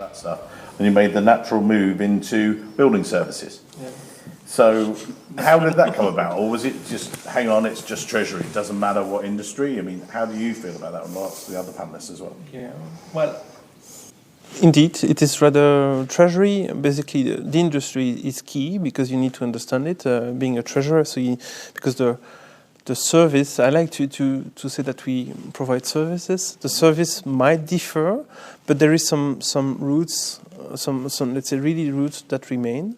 that stuff, and you made the natural move into building services. Yeah. So how did that come about? Or was it just, hang on, it's just Treasury, it doesn't matter what industry? I mean, how do you feel about that? And lots of the other panelists as well. Yeah, well, indeed, it is rather Treasury. Basically, the industry is key because you need to understand it, being a treasurer. Because the service, I like to say that we provide services. The service might differ, but there is some roots, some let's say really roots that remain.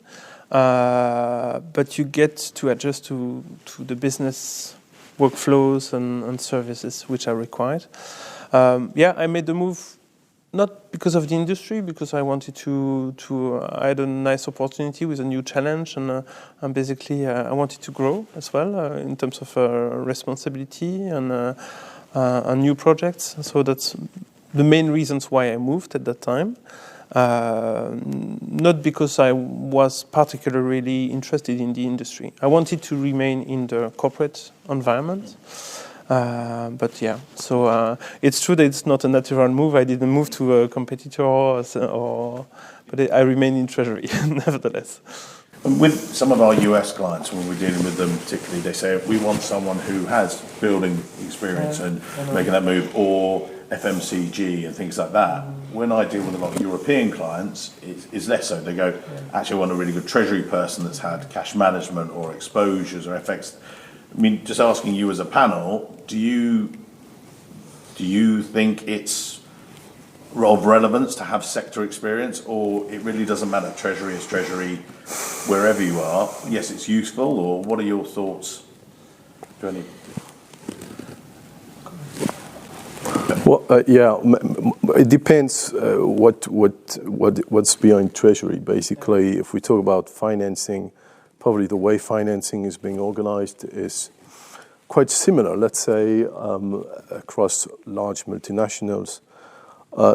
But you get to adjust to the business workflows and services which are required. I made the move not because of the industry, because I wanted I had a nice opportunity with a new challenge, and basically I wanted to grow as well in terms of responsibility and new projects. So that's the main reasons why I moved at that time. Not because I was particularly interested in the industry. I wanted to remain in the corporate environment. But yeah, so it's true that it's not a natural move. I didn't move to a competitor, but I remain in Treasury nevertheless. And with some of our US clients, when we're dealing with them particularly, they say we want someone who has building experience and making that move, or FMCG and things like that. When I deal with a lot of European clients, it's less so. They go, actually, I want a really good treasury person that's had cash management or exposures or FX. I mean, just asking you as a panel, do you think it's of relevance to have sector experience, or it really doesn't matter? Treasury is Treasury wherever you are. Yes, it's useful, or what are your thoughts? Johnny? Well, it depends what's behind Treasury. Basically, if we talk about financing, probably the way financing is being organized is quite similar, let's say, across large multinationals.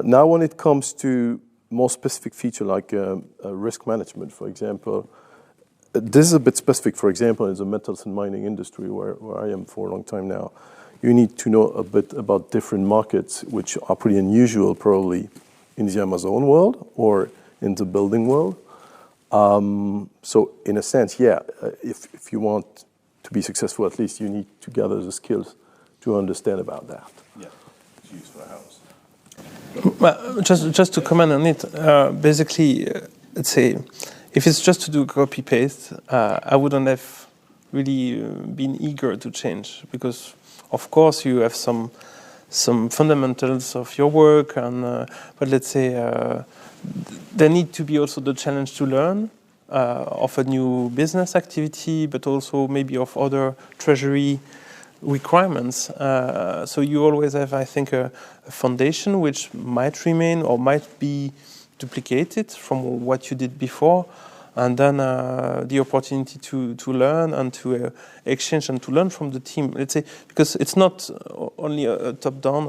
Now, when it comes to more specific feature like risk management, for example, this is a bit specific, for example, in the metals and mining industry where I am for a long time now. You need to know a bit about different markets, which are pretty unusual probably in the Amazon world or in the building world. So in a sense, if you want to be successful, at least you need to gather the skills to understand about that. Yeah, it's useful house. Well, just to comment on it, basically, let's say, if it's just to do copy paste, I wouldn't have really been eager to change, because of course you have some fundamentals of your work, but let's say there need to be also the challenge to learn of a new business activity, but also maybe of other treasury requirements. So you always have, I think, a foundation which might remain or might be duplicated from what you did before, and then the opportunity to learn and to exchange and to learn from the team. Let's say, because it's not only a top-down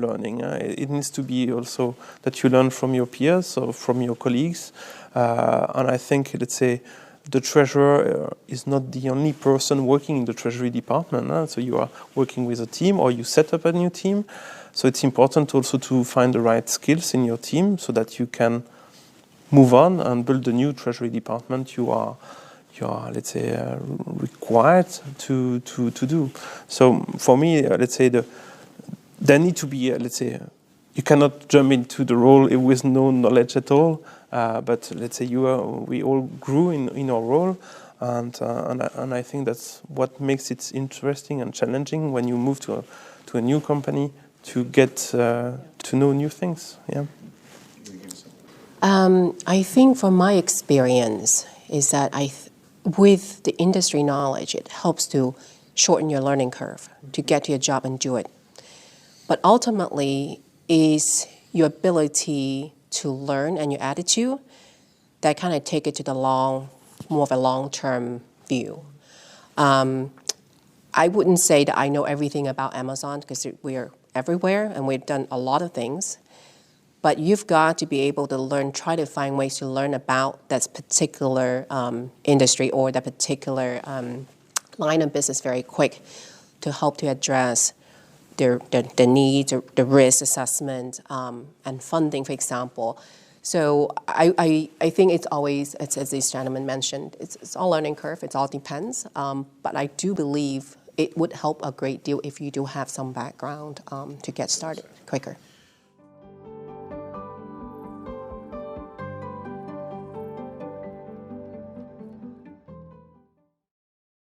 learning. It needs to be also that you learn from your peers or from your colleagues. And I think, let's say, the treasurer is not the only person working in the treasury department. So you are working with a team, or you set up a new team. So it's important also to find the right skills in your team so that you can move on and build a new treasury department you are let's say required to do. So for me, let's say there need to be let's say, you cannot jump into the role with no knowledge at all. But let's say we all grew in our role, and I think that's what makes it interesting and challenging when you move to a new company to get to know new things. Yeah. I think from my experience is that with the industry knowledge, it helps to shorten your learning curve to get to your job and do it. But ultimately, is your ability to learn and your attitude that kind of take it to more of a long-term view. I wouldn't say that I know everything about Amazon, because we are everywhere and we've done a lot of things. But you've got to be able to try to find ways to learn about that particular industry or that particular line of business very quick to help to address the needs, or the risk assessment, and funding, for example. So I think it's always, it's, as this gentleman mentioned, it's all learning curve, it all depends. But I do believe it would help a great deal if you do have some background to get started quicker.